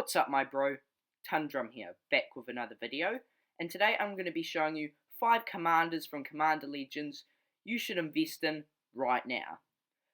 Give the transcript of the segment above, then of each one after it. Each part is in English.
What's up my bro, Tundrum here, back with another video, and today I'm going to be showing you 5 commanders from Commander Legends you should invest in right now.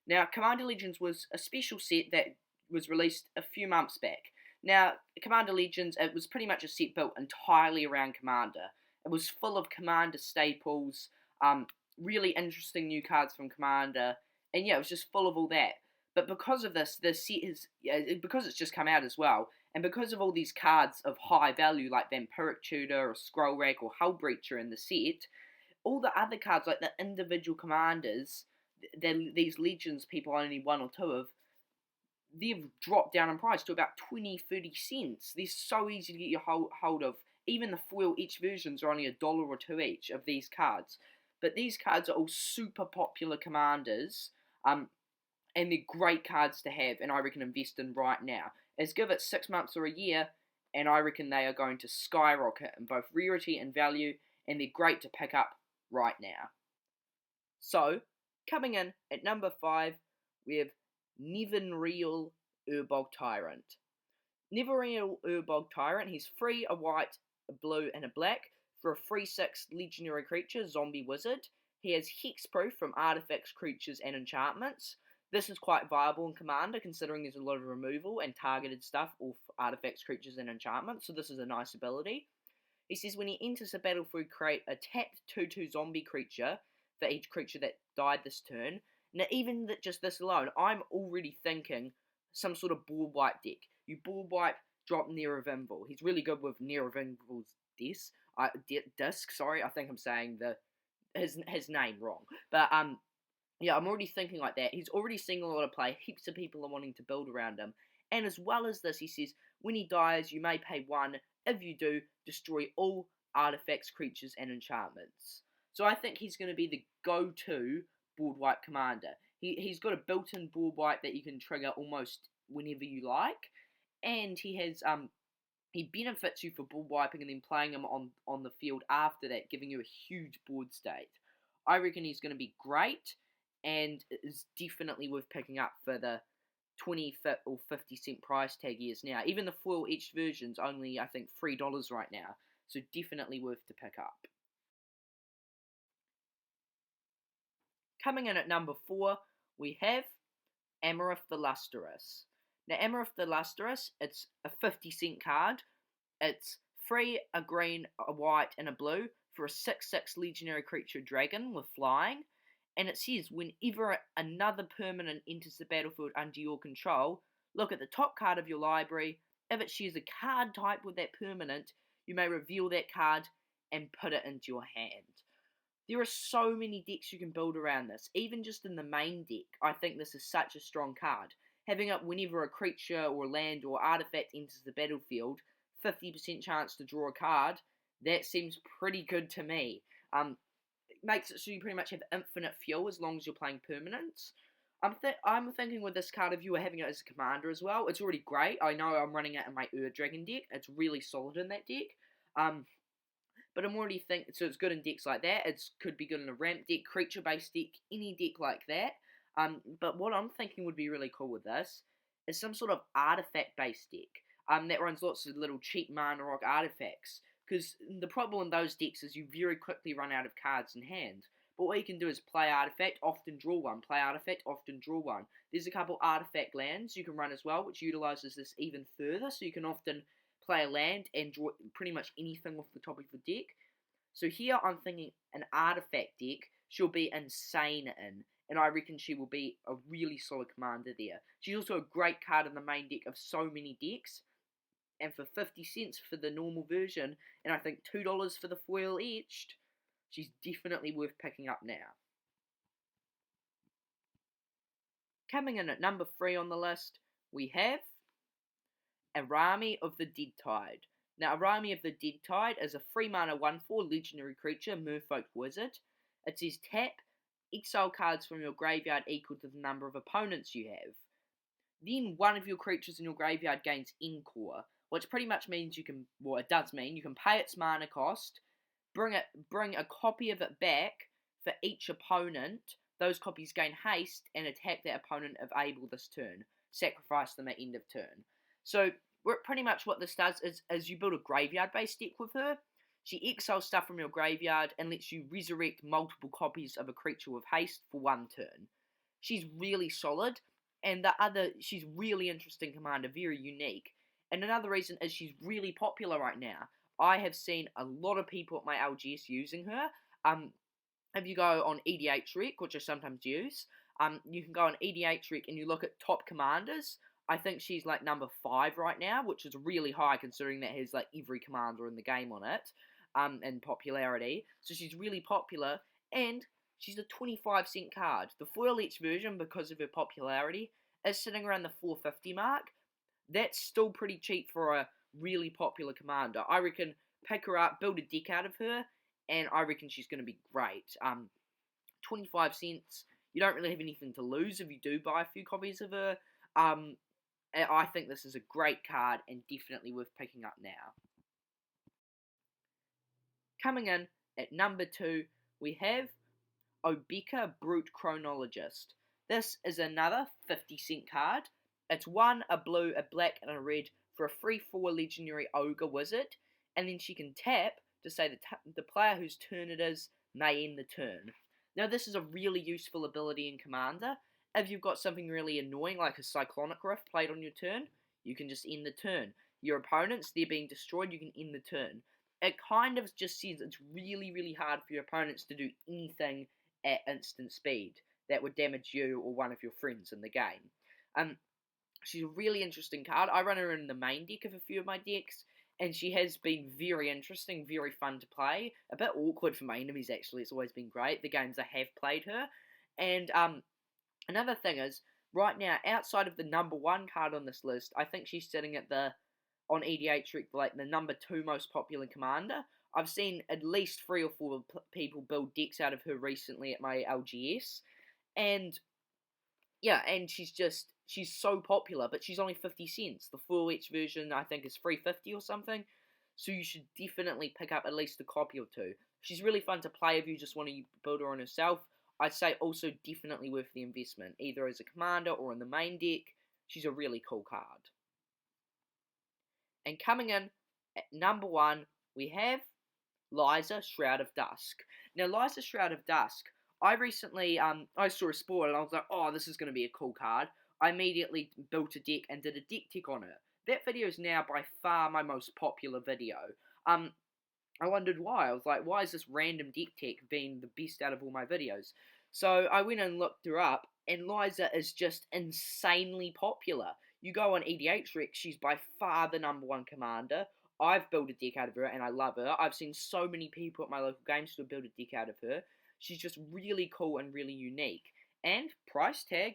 Now, Commander Legends was a special set that was released a few months back. Now, Commander Legends, it was pretty much a set built entirely around Commander. It was full of Commander staples, really interesting new cards from Commander, and yeah, it was just full of all that. But because of this, the set is, because it's just come out as well, and because of all these cards of high value like Vampiric Tutor or Scroll Rack or Hull Breacher in the set, all the other cards like the individual commanders, these legends people only one or two of, they've dropped down in price to about 20-30 cents. They're so easy to get your hold of. Even the foil each versions are only $1 or $2 each of these cards. But these cards are all super popular commanders, and they're great cards to have, and I reckon invest in right now. As give it 6 months or a year, and I reckon they are going to skyrocket in both rarity and value, and they're great to pick up right now. So, coming in at number 5, we have Neverenau Urbog Tyrant. Neverenau Urbog Tyrant, he's free, a white, a blue, and a black, for a free 6 legendary creature, zombie wizard. He has hexproof from artifacts, creatures, and enchantments. This is quite viable in Commander, considering there's a lot of removal and targeted stuff off artifacts, creatures, and enchantments, so this is a nice ability. He says when he enters the battlefield, create a tapped 2/2 zombie creature for each creature that died this turn. Now, even just this alone, I'm already thinking some sort of board wipe deck. You board wipe, drop Neverenau. He's really good with Neverenau's dusk. Sorry, I think I'm saying his name wrong. But yeah, I'm already thinking like that. He's already seeing a lot of play. Heaps of people are wanting to build around him. And as well as this, he says, when he dies, you may pay 1. If you do, destroy all artifacts, creatures, and enchantments. So I think he's going to be the go-to board wipe commander. He's got a built-in board wipe that you can trigger almost whenever you like. And he has he benefits you for board wiping and then playing him on the field after that, giving you a huge board state. I reckon he's going to be great, and is definitely worth picking up for the 20 or 50 cent price tag he is now. Even the foil each version's only, I think, $3 right now, so definitely worth to pick up. Coming in at number 4, we have Amarith the Lustrous. Now, Amarith the Lustrous, it's a 50 cent card. It's free, a green, a white, and a blue for a 6/6 legendary creature dragon with flying. And it says, whenever another permanent enters the battlefield under your control, look at the top card of your library. If it shares a card type with that permanent, you may reveal that card and put it into your hand. There are so many decks you can build around this. Even just in the main deck, I think this is such a strong card. Having up whenever a creature or land or artifact enters the battlefield, 50% chance to draw a card, that seems pretty good to me. Makes it so you pretty much have infinite fuel as long as you're playing permanents. I'm thinking with this card, if you were having it as a commander as well, it's already great. I know I'm running it in my Dragon deck. It's really solid in that deck. But I'm already thinking, so it's good in decks like that. It could be good in a ramp deck, creature-based deck, any deck like that. But what I'm thinking would be really cool with this is some sort of artifact-based deck that runs lots of little cheap mana rock artifacts. Because the problem in those decks is you very quickly run out of cards in hand. But what you can do is play artifact, often draw one. Play artifact, often draw one. There's a couple artifact lands you can run as well, which utilises this even further. So you can often play a land and draw pretty much anything off the top of the deck. So here I'm thinking an artifact deck she'll be insane in. And I reckon she will be a really solid commander there. She's also a great card in the main deck of so many decks. And for 50 cents for the normal version, and I think $2 for the foil etched, she's definitely worth picking up now. Coming in at number 3 on the list, we have Arami of the Deadtide. Now, Arami of the Deadtide is a free mana 1/4 legendary creature, Merfolk Wizard. It says tap, exile cards from your graveyard equal to the number of opponents you have. Then one of your creatures in your graveyard gains Encore, which pretty much means you can, well, it does mean you can pay its mana cost, bring a copy of it back for each opponent. Those copies gain haste and attack that opponent if able this turn. Sacrifice them at end of turn. So pretty much what this does is you build a graveyard-based deck with her. She exiles stuff from your graveyard and lets you resurrect multiple copies of a creature with haste for 1 turn. She's really solid, and she's really interesting commander, very unique. And another reason is she's really popular right now. I have seen a lot of people at my LGS using her. If you go on EDHREC, which I sometimes use, you can go on EDHREC and you look at top commanders. I think she's like number 5 right now, which is really high considering that has like every commander in the game on it, in popularity. So she's really popular, and she's a 25-cent card. The foil each version, because of her popularity, is sitting around the $4.50 mark. That's still pretty cheap for a really popular commander. I reckon pick her up, build a deck out of her, and I reckon she's going to be great. 25 cents, you don't really have anything to lose if you do buy a few copies of her. I think this is a great card and definitely worth picking up now. Coming in at number 2, we have Obeca Brute Chronologist. This is another 50-cent card. It's 1, a blue, a black, and a red for a free 4 legendary ogre wizard, and then she can tap to say the player whose turn it is may end the turn. Now this is a really useful ability in Commander. If you've got something really annoying like a Cyclonic Rift played on your turn, you can just end the turn. Your opponents, they're being destroyed, you can end the turn. It kind of just says it's really, really hard for your opponents to do anything at instant speed that would damage you or one of your friends in the game. She's a really interesting card. I run her in the main deck of a few of my decks, and she has been very interesting, very fun to play. A bit awkward for my enemies, actually. It's always been great, the games I have played her. And another thing is, right now, outside of the number 1 card on this list, I think she's sitting at on EDH, like the number 2 most popular commander. I've seen at least 3 or 4 people build decks out of her recently at my LGS. And yeah, and she's so popular, but she's only 50 cents. The full each version, I think, is $3.50 or something. So you should definitely pick up at least a copy or 2. She's really fun to play if you just want to build her on herself. I'd say also definitely worth the investment, either as a commander or in the main deck. She's a really cool card. And coming in at number 1, we have Liza, Shroud of Dusk. Now, Liza, Shroud of Dusk, I recently, I saw a spoil and I was like, oh, this is going to be a cool card. I immediately built a deck and did a deck tick on it. That video is now by far my most popular video. I wondered why. I was like, why is this random deck tick being the best out of all my videos? So I went and looked her up, and Liza is just insanely popular. You go on EDHREC, she's by far the number 1 commander. I've built a deck out of her, and I love her. I've seen so many people at my local game store build a deck out of her. She's just really cool and really unique. And price tag,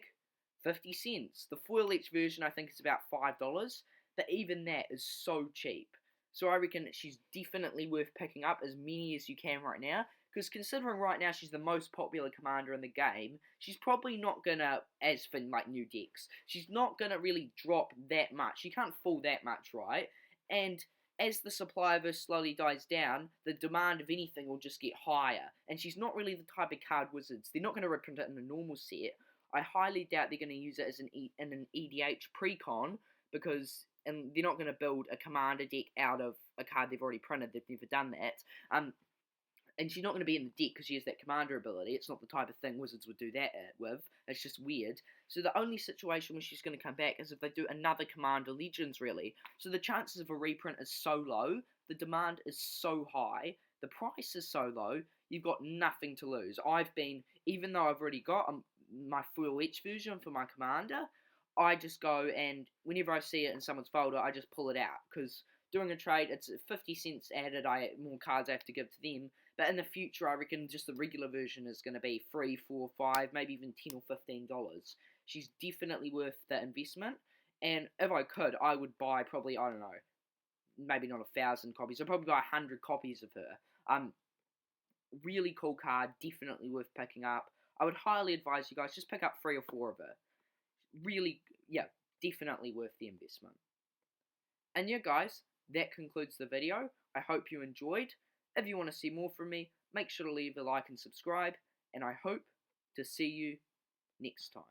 50 cents. The foil each version I think is about $5, but even that is so cheap. So I reckon she's definitely worth picking up as many as you can right now, because considering right now she's the most popular commander in the game, she's probably not gonna, as for like new decks, she's not gonna really drop that much. She can't fall that much, right? And as the supply of her slowly dies down, the demand of anything will just get higher. And she's not really the type of card wizards. They're not going to reprint it in a normal set. I highly doubt they're going to use it as in an EDH pre-con, because they're not going to build a commander deck out of a card they've already printed. They've never done that. And she's not going to be in the deck because she has that commander ability. It's not the type of thing wizards would do that with. It's just weird. So the only situation where she's going to come back is if they do another Commander Legends, really. So the chances of a reprint is so low. The demand is so high. The price is so low. You've got nothing to lose. Even though I've already got my full each version for my commander, I just go and whenever I see it in someone's folder, I just pull it out. Because doing a trade, it's 50 cents added, more cards I have to give to them. But in the future, I reckon just the regular version is going to be $3, $4, $5, maybe even $10 or $15. She's definitely worth the investment. And if I could, I would buy probably, I don't know, maybe not 1,000 copies. I'd probably buy 100 copies of her. Really cool card, definitely worth picking up. I would highly advise you guys just pick up 3 or 4 of her. Really, yeah, definitely worth the investment. And yeah, guys, that concludes the video. I hope you enjoyed. If you want to see more from me, make sure to leave a like and subscribe, and I hope to see you next time.